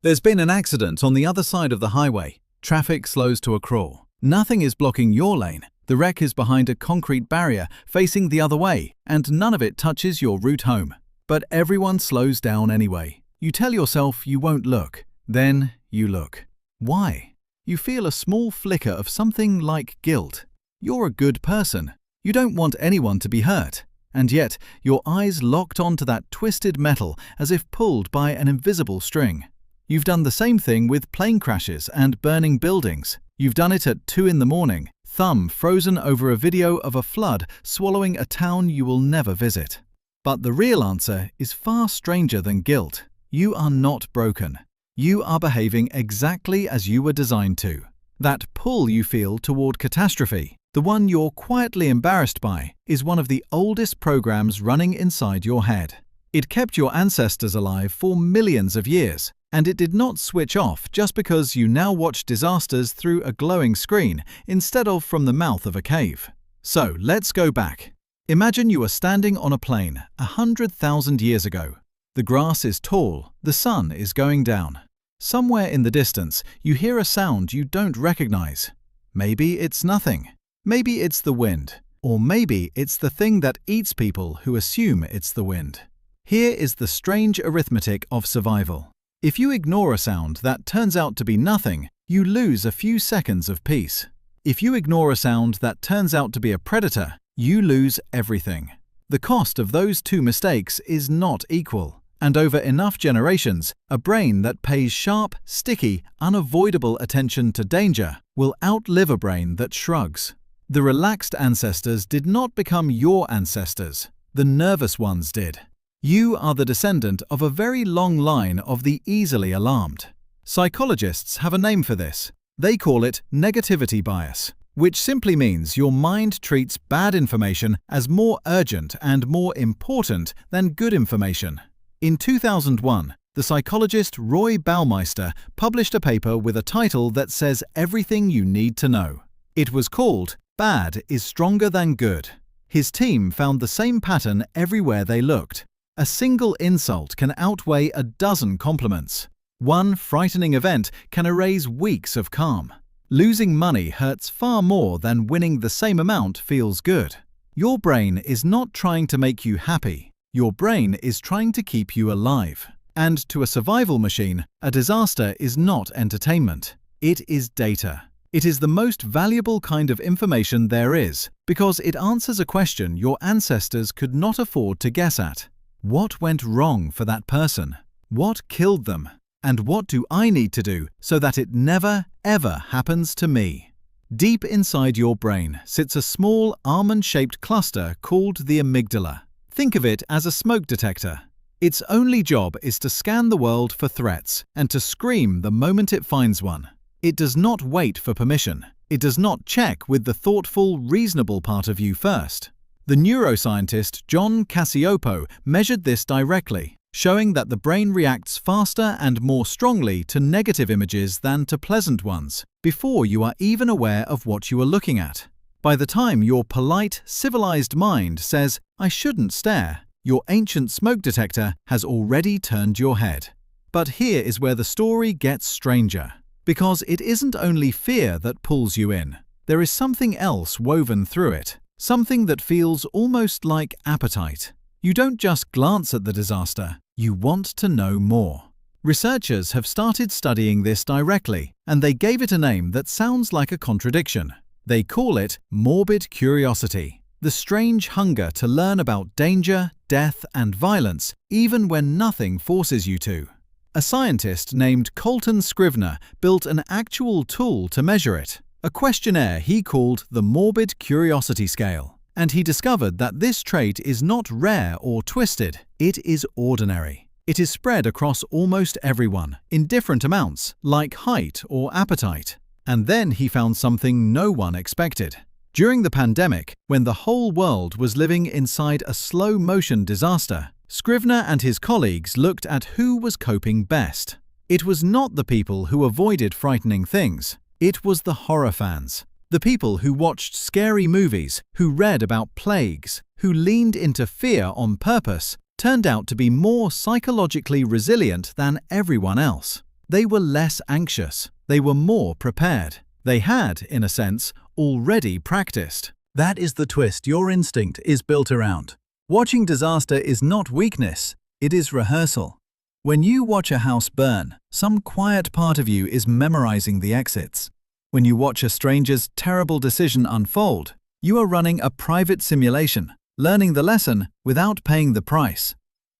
There's been an accident on the other side of the highway. Traffic slows to a crawl. Nothing is blocking your lane. The wreck is behind a concrete barrier facing the other way, and none of it touches your route home. But everyone slows down anyway. You tell yourself you won't look. Then you look. Why? You feel a small flicker of something like guilt. You're a good person. You don't want anyone to be hurt. And yet, your eyes locked onto that twisted metal as if pulled by an invisible string. You've done the same thing with plane crashes and burning buildings. You've done it at 2 in the morning, thumb frozen over a video of a flood swallowing a town you will never visit. But the real answer is far stranger than guilt. You are not broken. You are behaving exactly as you were designed to. That pull you feel toward catastrophe, the one you're quietly embarrassed by, is one of the oldest programs running inside your head. It kept your ancestors alive for millions of years, and it did not switch off just because you now watch disasters through a glowing screen instead of from the mouth of a cave. So let's go back. Imagine you are standing on a plain 100,000 years ago. The grass is tall, the sun is going down. Somewhere in the distance, you hear a sound you don't recognize. Maybe it's nothing. Maybe it's the wind. Or maybe it's the thing that eats people who assume it's the wind. Here is the strange arithmetic of survival. If you ignore a sound that turns out to be nothing, you lose a few seconds of peace. If you ignore a sound that turns out to be a predator, you lose everything. The cost of those two mistakes is not equal. And over enough generations, a brain that pays sharp, sticky, unavoidable attention to danger will outlive a brain that shrugs. The relaxed ancestors did not become your ancestors. The nervous ones did. You are the descendant of a very long line of the easily alarmed. Psychologists have a name for this. They call it negativity bias, which simply means your mind treats bad information as more urgent and more important than good information. In 2001, the psychologist Roy Baumeister published a paper with a title that says everything you need to know. It was called "Bad is Stronger Than Good." His team found the same pattern everywhere they looked. A single insult can outweigh a dozen compliments. One frightening event can erase weeks of calm. Losing money hurts far more than winning the same amount feels good. Your brain is not trying to make you happy. Your brain is trying to keep you alive. And to a survival machine, a disaster is not entertainment. It is data. It is the most valuable kind of information there is because it answers a question your ancestors could not afford to guess at. What went wrong for that person? What killed them? And what do I need to do so that it never, ever happens to me? Deep inside your brain sits a small almond-shaped cluster called the amygdala. Think of it as a smoke detector. Its only job is to scan the world for threats and to scream the moment it finds one. It does not wait for permission. It does not check with the thoughtful, reasonable part of you first. The neuroscientist John Cassiopo measured this directly, showing that the brain reacts faster and more strongly to negative images than to pleasant ones, before you are even aware of what you are looking at. By the time your polite, civilized mind says, "I shouldn't stare," your ancient smoke detector has already turned your head. But here is where the story gets stranger. Because it isn't only fear that pulls you in. There is something else woven through it. Something that feels almost like appetite. You don't just glance at the disaster, you want to know more. Researchers have started studying this directly, and they gave it a name that sounds like a contradiction. They call it morbid curiosity, the strange hunger to learn about danger, death, and violence, even when nothing forces you to. A scientist named Colton Scrivener built an actual tool to measure it. A questionnaire he called the Morbid Curiosity Scale, and he discovered that this trait is not rare or twisted, it is ordinary. It is spread across almost everyone, in different amounts, like height or appetite. And then he found something no one expected. During the pandemic, when the whole world was living inside a slow-motion disaster, Scrivener and his colleagues looked at who was coping best. It was not the people who avoided frightening things. It was the horror fans, the people who watched scary movies, who read about plagues, who leaned into fear on purpose, turned out to be more psychologically resilient than everyone else. They were less anxious. They were more prepared. They had, in a sense, already practiced. That is the twist your instinct is built around. Watching disaster is not weakness, it is rehearsal. When you watch a house burn, some quiet part of you is memorizing the exits. When you watch a stranger's terrible decision unfold, you are running a private simulation, learning the lesson without paying the price.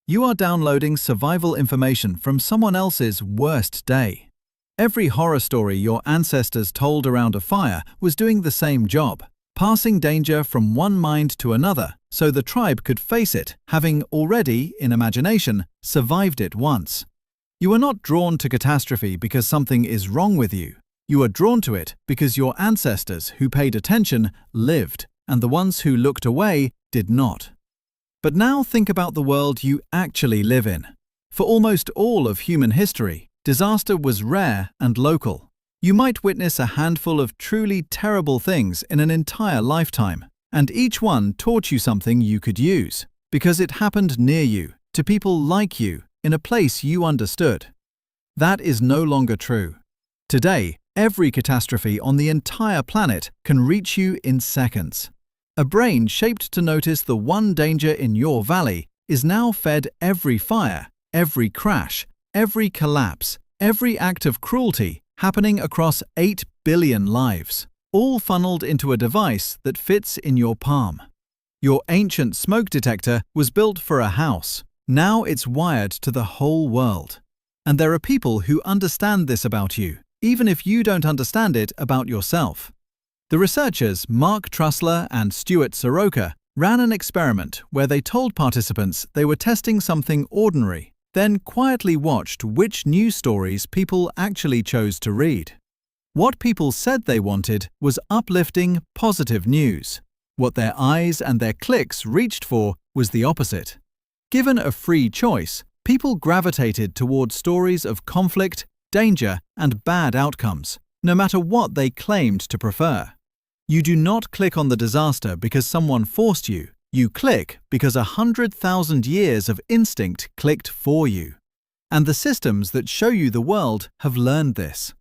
You are downloading survival information from someone else's worst day. Every horror story your ancestors told around a fire was doing the same job, passing danger from one mind to another so the tribe could face it, having already, in imagination, survived it once. You are not drawn to catastrophe because something is wrong with you. You are drawn to it because your ancestors who paid attention lived, and the ones who looked away did not. But now think about the world you actually live in. For almost all of human history, disaster was rare and local. You might witness a handful of truly terrible things in an entire lifetime, and each one taught you something you could use, because it happened near you, to people like you, in a place you understood. That is no longer true. Today, every catastrophe on the entire planet can reach you in seconds. A brain shaped to notice the one danger in your valley is now fed every fire, every crash, every collapse, every act of cruelty happening across 8 billion lives, all funneled into a device that fits in your palm. Your ancient smoke detector was built for a house. Now it's wired to the whole world. And there are people who understand this about you, even if you don't understand it about yourself. The researchers Mark Trussler and Stuart Soroka ran an experiment where they told participants they were testing something ordinary, then quietly watched which news stories people actually chose to read. What people said they wanted was uplifting, positive news. What their eyes and their clicks reached for was the opposite. Given a free choice, people gravitated toward stories of conflict, danger, and bad outcomes, no matter what they claimed to prefer. You do not click on the disaster because someone forced you. You click because 100,000 years of instinct clicked for you. And the systems that show you the world have learned this.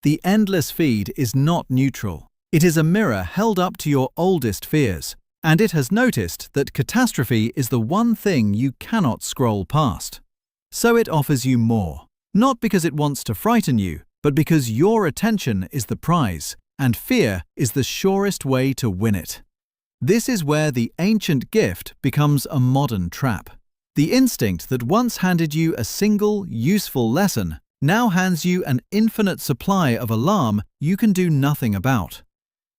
The endless feed is not neutral. It is a mirror held up to your oldest fears, and it has noticed that catastrophe is the one thing you cannot scroll past. So it offers you more, not because it wants to frighten you, but because your attention is the prize, and fear is the surest way to win it. This is where the ancient gift becomes a modern trap. The instinct that once handed you a single, useful lesson now hands you an infinite supply of alarm you can do nothing about.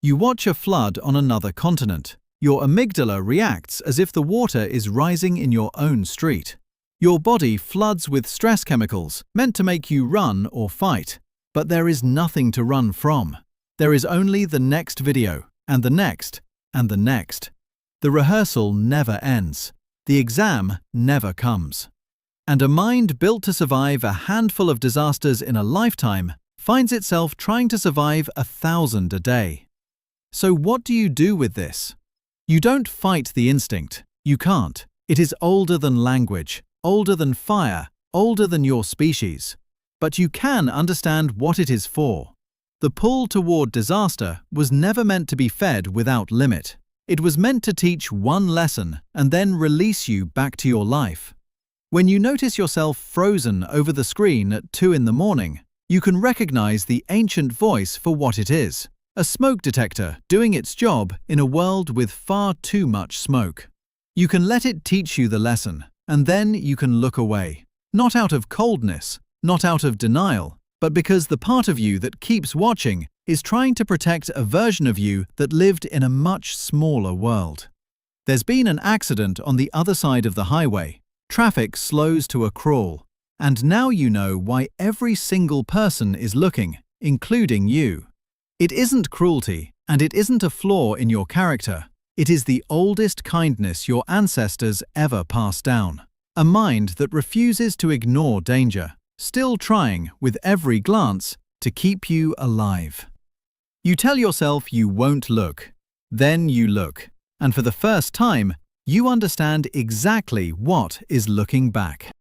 You watch a flood on another continent. Your amygdala reacts as if the water is rising in your own street. Your body floods with stress chemicals meant to make you run or fight. But there is nothing to run from. There is only the next video, and the next, and the next. The rehearsal never ends. The exam never comes. And a mind built to survive a handful of disasters in a lifetime finds itself trying to survive 1,000 a day. So what do you do with this? You don't fight the instinct. You can't. It is older than language, older than fire, older than your species. But you can understand what it is for. The pull toward disaster was never meant to be fed without limit. It was meant to teach one lesson and then release you back to your life. When you notice yourself frozen over the screen at 2 in the morning, you can recognize the ancient voice for what it is, a smoke detector doing its job in a world with far too much smoke. You can let it teach you the lesson, and then you can look away, not out of coldness, not out of denial, but because the part of you that keeps watching is trying to protect a version of you that lived in a much smaller world. There's been an accident on the other side of the highway. Traffic slows to a crawl, and now you know why every single person is looking, including you. It isn't cruelty, and it isn't a flaw in your character. It is the oldest kindness your ancestors ever passed down. A mind that refuses to ignore danger, still trying, with every glance, to keep you alive. You tell yourself you won't look. Then you look. And for the first time, you understand exactly what is looking back.